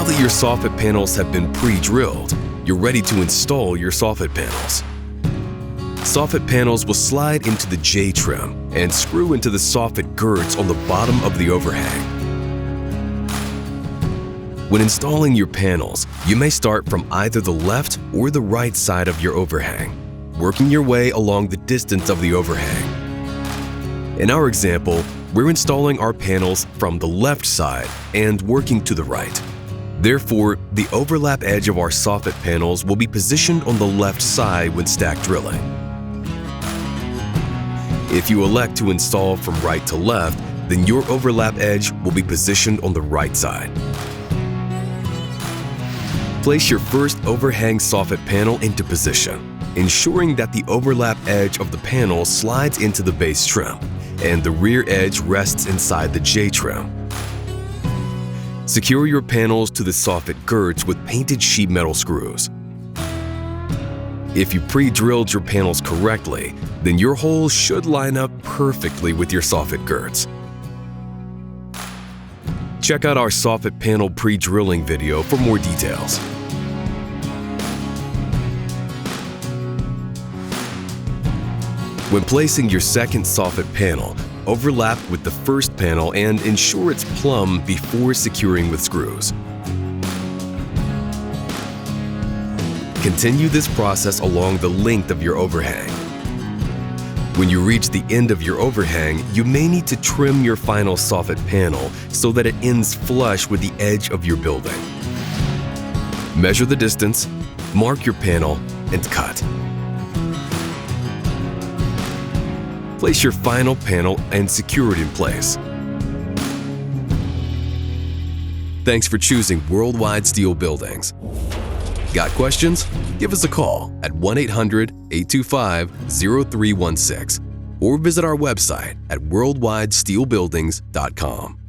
Now that your soffit panels have been pre-drilled, you're ready to install your soffit panels. Soffit panels will slide into the J-trim and screw into the soffit girts on the bottom of the overhang. When installing your panels, you may start from either the left or the right side of your overhang, working your way along the distance of the overhang. In our example, we're installing our panels from the left side and working to the right. Therefore, the overlap edge of our soffit panels will be positioned on the left side when stack drilling. If you elect to install from right to left, then your overlap edge will be positioned on the right side. Place your first overhang soffit panel into position, ensuring that the overlap edge of the panel slides into the base trim and the rear edge rests inside the J-trim. Secure your panels to the soffit girts with painted sheet metal screws. If you pre-drilled your panels correctly, then your holes should line up perfectly with your soffit girts. Check out our soffit panel pre-drilling video for more details. When placing your second soffit panel, overlap with the first panel and ensure it's plumb before securing with screws. Continue this process along the length of your overhang. When you reach the end of your overhang, you may need to trim your final soffit panel so that it ends flush with the edge of your building. Measure the distance, mark your panel, and cut. Place your final panel and secure it in place. Thanks for choosing Worldwide Steel Buildings. Got questions? Give us a call at 1-800-825-0316 or visit our website at worldwidesteelbuildings.com.